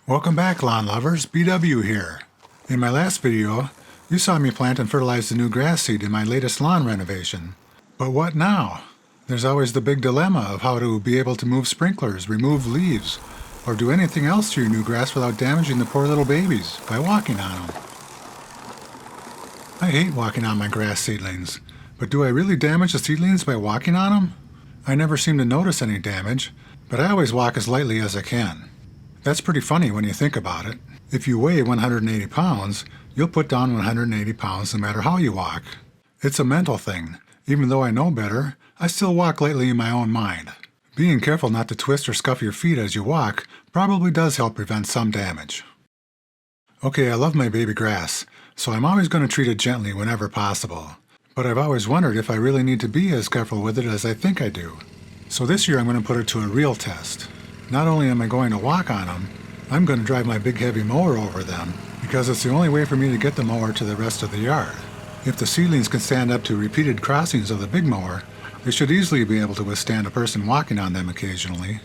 Welcome back, lawn lovers. BW here. In my last video, you saw me plant and fertilize the new grass seed in my latest lawn renovation. But what now? There's always the big dilemma of how to be able to move sprinklers, remove leaves, or do anything else to your new grass without damaging the poor little babies by walking on them. I hate walking on my grass seedlings, but do I really damage the seedlings by walking on them? I never seem to notice any damage, but I always walk as lightly as I can. That's pretty funny when you think about it. If you weigh 180 pounds, you'll put down 180 pounds no matter how you walk. It's a mental thing. Even though I know better, I still walk lightly in my own mind. Being careful not to twist or scuff your feet as you walk probably does help prevent some damage. Okay, I love my baby grass, so I'm always going to treat it gently whenever possible. But I've always wondered if I really need to be as careful with it as I think I do. So this year I'm going to put it to a real test. Not only am I going to walk on them, I'm going to drive my big heavy mower over them because it's the only way for me to get the mower to the rest of the yard. If the seedlings can stand up to repeated crossings of the big mower, they should easily be able to withstand a person walking on them occasionally.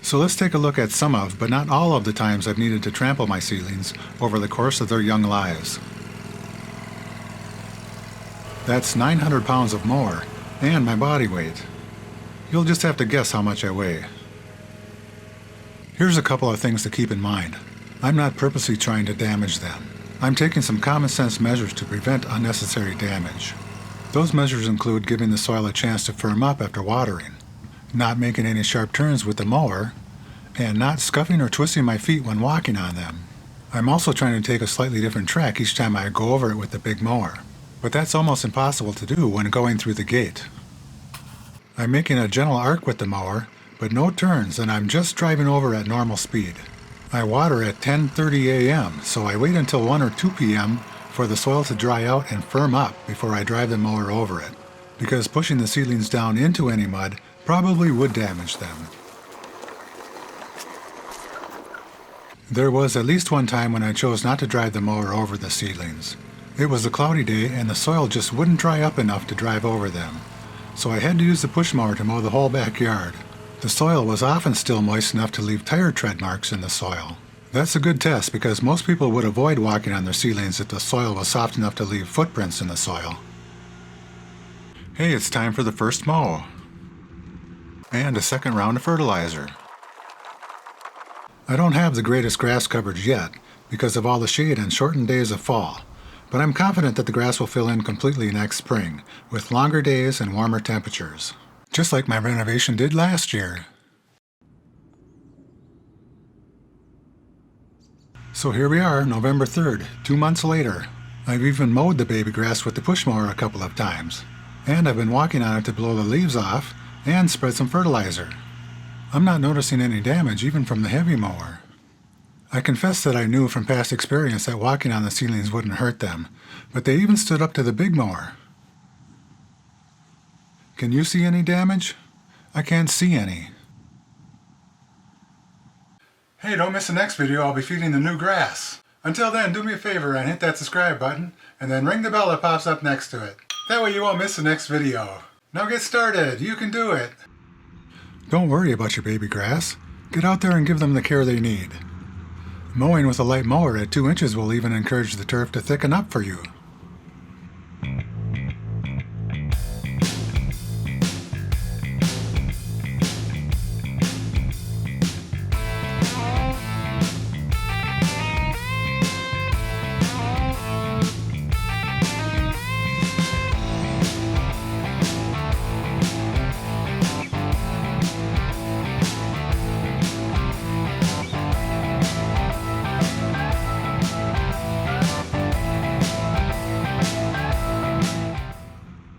So let's take a look at some of, but not all of the times I've needed to trample my seedlings over the course of their young lives. That's 900 pounds of mower and my body weight. You'll just have to guess how much I weigh. Here's a couple of things to keep in mind. I'm not purposely trying to damage them. I'm taking some common sense measures to prevent unnecessary damage. Those measures include giving the soil a chance to firm up after watering, not making any sharp turns with the mower, and not scuffing or twisting my feet when walking on them. I'm also trying to take a slightly different track each time I go over it with the big mower, but that's almost impossible to do when going through the gate. I'm making a gentle arc with the mower, but no turns, and I'm just driving over at normal speed. I water at 10:30 a.m., so I wait until 1 or 2 p.m. for the soil to dry out and firm up before I drive the mower over it, because pushing the seedlings down into any mud probably would damage them. There was at least one time when I chose not to drive the mower over the seedlings. It was a cloudy day and the soil just wouldn't dry up enough to drive over them, so I had to use the push mower to mow the whole backyard. The soil was often still moist enough to leave tire tread marks in the soil. That's a good test because most people would avoid walking on their seedlings if the soil was soft enough to leave footprints in the soil. Hey, it's time for the first mow. And a second round of fertilizer. I don't have the greatest grass coverage yet because of all the shade and shortened days of fall, but I'm confident that the grass will fill in completely next spring with longer days and warmer temperatures, just like my renovation did last year. So here we are, November 3rd, 2 months later. I've even mowed the baby grass with the push mower a couple of times, and I've been walking on it to blow the leaves off and spread some fertilizer. I'm not noticing any damage even from the heavy mower. I confess that I knew from past experience that walking on the seedlings wouldn't hurt them, but they even stood up to the big mower. Can you see any damage? I can't see any. Hey, don't miss the next video. I'll be feeding the new grass. Until then, do me a favor and hit that subscribe button, and then ring the bell that pops up next to it. That way you won't miss the next video. Now get started. You can do it. Don't worry about your baby grass. Get out there and give them the care they need. Mowing with a light mower at 2 inches will even encourage the turf to thicken up for you.